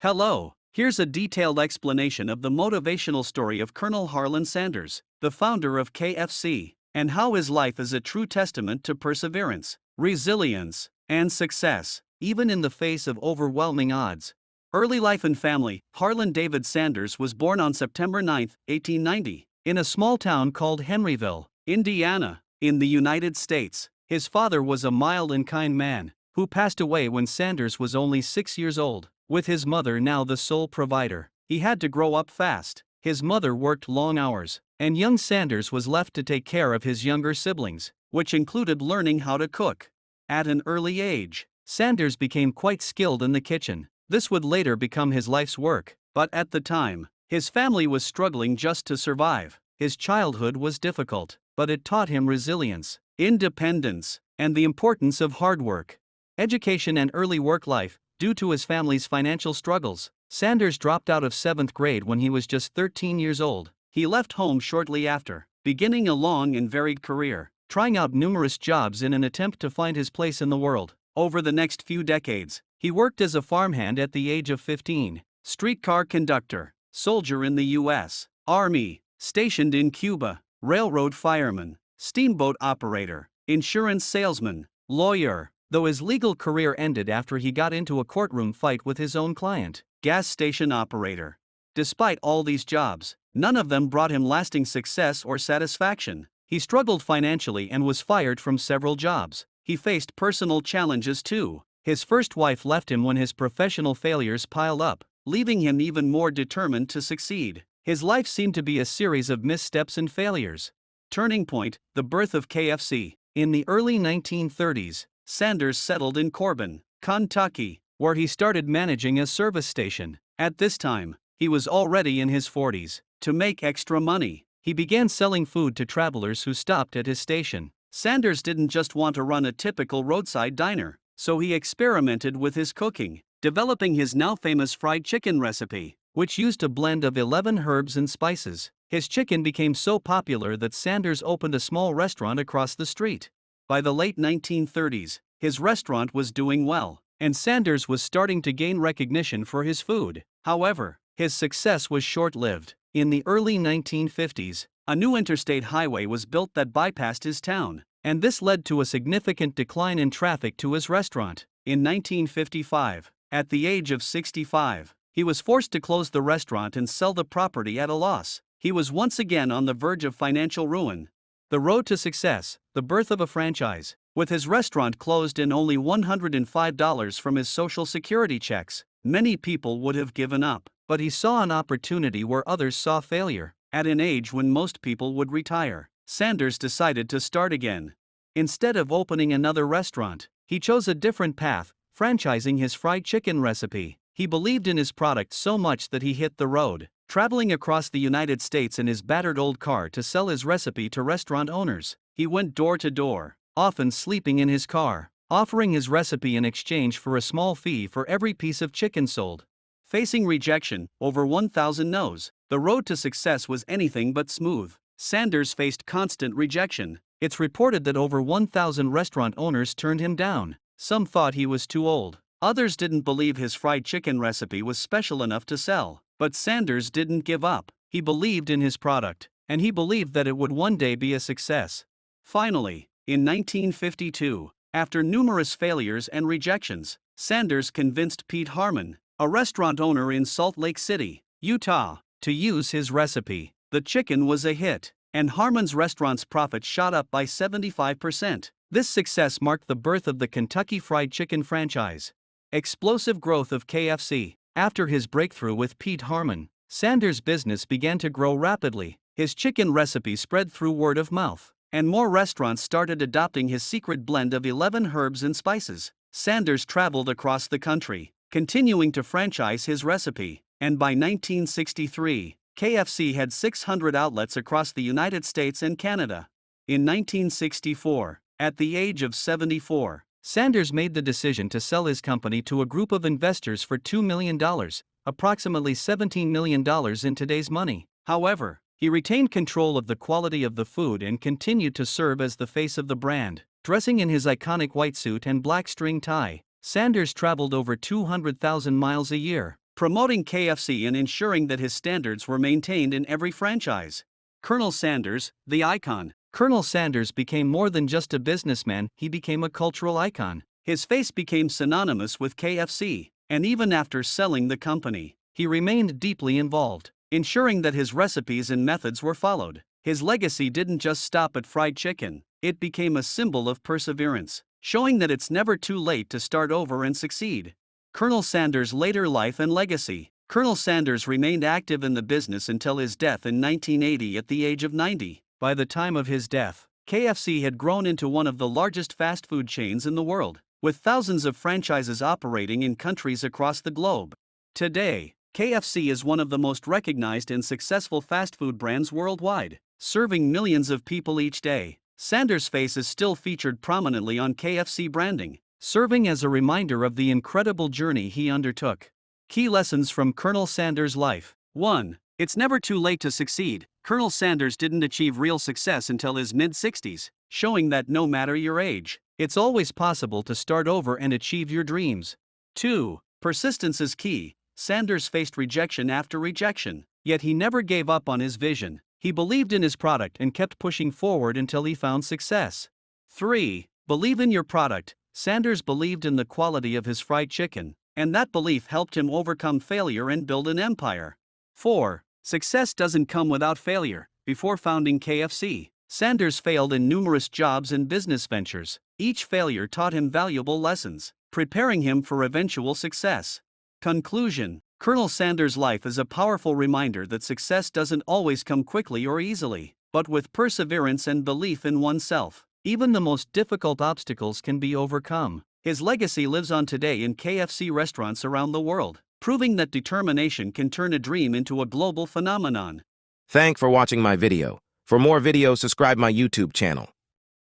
Hello, here's a detailed explanation of the motivational story of Colonel Harland Sanders, the founder of KFC, and how his life is a true testament to perseverance, resilience, and success, even in the face of overwhelming odds. Early life and family. Harland David Sanders was born on September 9, 1890, in a small town called Henryville, Indiana, in the United States. His father was a mild and kind man, who passed away when Sanders was only 6 years old. With his mother now the sole provider, he had to grow up fast. His mother worked long hours, and young Sanders was left to take care of his younger siblings, which included learning how to cook. At an early age, Sanders became quite skilled in the kitchen. This would later become his life's work, but at the time, his family was struggling just to survive. His childhood was difficult, but it taught him resilience, independence, and the importance of hard work. Education and early work life. Due to his family's financial struggles, Sanders dropped out of 7th grade when he was just 13 years old. He left home shortly after, beginning a long and varied career, trying out numerous jobs in an attempt to find his place in the world. Over the next few decades, he worked as a farmhand at the age of 15, streetcar conductor, soldier in the U.S. Army, stationed in Cuba, railroad fireman, steamboat operator, insurance salesman, lawyer, though his legal career ended after he got into a courtroom fight with his own client, gas station operator. Despite all these jobs, none of them brought him lasting success or satisfaction. He struggled financially and was fired from several jobs. He faced personal challenges too. His first wife left him when his professional failures piled up, leaving him even more determined to succeed. His life seemed to be a series of missteps and failures. Turning point: the birth of KFC. In the early 1930s, Sanders settled in Corbin, Kentucky, where he started managing a service station. At this time, he was already in his 40s. To make extra money, he began selling food to travelers who stopped at his station. Sanders didn't just want to run a typical roadside diner, so he experimented with his cooking, developing his now famous fried chicken recipe, which used a blend of 11 herbs and spices. His chicken became so popular that Sanders opened a small restaurant across the street. By the late 1930s, his restaurant was doing well, and Sanders was starting to gain recognition for his food. However, his success was short-lived. In the early 1950s, a new interstate highway was built that bypassed his town, and this led to a significant decline in traffic to his restaurant. In 1955, at the age of 65, he was forced to close the restaurant and sell the property at a loss. He was once again on the verge of financial ruin. The road to success, the birth of a franchise. With his restaurant closed and only $105 from his Social Security checks, many people would have given up. But he saw an opportunity where others saw failure. At an age when most people would retire, Sanders decided to start again. Instead of opening another restaurant, he chose a different path, franchising his fried chicken recipe. He believed in his product so much that he hit the road, traveling across the United States in his battered old car to sell his recipe to restaurant owners. He went door to door, often sleeping in his car, offering his recipe in exchange for a small fee for every piece of chicken sold. Facing rejection, over 1,000 no's, the road to success was anything but smooth. Sanders faced constant rejection. It's reported that over 1,000 restaurant owners turned him down. Some thought he was too old. Others didn't believe his fried chicken recipe was special enough to sell. But Sanders didn't give up. He believed in his product, and he believed that it would one day be a success. Finally, in 1952, after numerous failures and rejections, Sanders convinced Pete Harmon, a restaurant owner in Salt Lake City, Utah, to use his recipe. The chicken was a hit, and Harmon's restaurant's profit shot up by 75%. This success marked the birth of the Kentucky Fried Chicken franchise. Explosive growth of KFC. After his breakthrough with Pete Harmon, Sanders' business began to grow rapidly. His chicken recipe spread through word of mouth, and more restaurants started adopting his secret blend of 11 herbs and spices. Sanders traveled across the country, continuing to franchise his recipe, and by 1963, KFC had 600 outlets across the United States and Canada. In 1964, at the age of 74, Sanders made the decision to sell his company to a group of investors for $2 million, approximately $17 million in today's money. However, he retained control of the quality of the food and continued to serve as the face of the brand. Dressing in his iconic white suit and black string tie, Sanders traveled over 200,000 miles a year, promoting KFC and ensuring that his standards were maintained in every franchise. Colonel Sanders, the icon. Colonel Sanders became more than just a businessman, he became a cultural icon. His face became synonymous with KFC, and even after selling the company, he remained deeply involved, ensuring that his recipes and methods were followed. His legacy didn't just stop at fried chicken, it became a symbol of perseverance, showing that it's never too late to start over and succeed. Colonel Sanders' later life and legacy. Colonel Sanders remained active in the business until his death in 1980 at the age of 90. By the time of his death, KFC had grown into one of the largest fast food chains in the world, with thousands of franchises operating in countries across the globe. Today, KFC is one of the most recognized and successful fast food brands worldwide, serving millions of people each day. Sanders' face is still featured prominently on KFC branding, serving as a reminder of the incredible journey he undertook. Key lessons from Colonel Sanders' life. 1. It's never too late to succeed. Colonel Sanders didn't achieve real success until his mid-60s, showing that no matter your age, it's always possible to start over and achieve your dreams. 2. Persistence is key. Sanders faced rejection after rejection, yet he never gave up on his vision. He believed in his product and kept pushing forward until he found success. 3. Believe in your product. Sanders believed in the quality of his fried chicken, and that belief helped him overcome failure and build an empire. 4. Success doesn't come without failure. Before founding KFC, Sanders failed in numerous jobs and business ventures. Each failure taught him valuable lessons, preparing him for eventual success. Conclusion. Colonel Sanders' life is a powerful reminder that success doesn't always come quickly or easily, but with perseverance and belief in oneself, even the most difficult obstacles can be overcome. His legacy lives on today in KFC restaurants around the world, proving that determination can turn a dream into a global phenomenon. Thanks for watching my video. For more videos, subscribe my YouTube channel.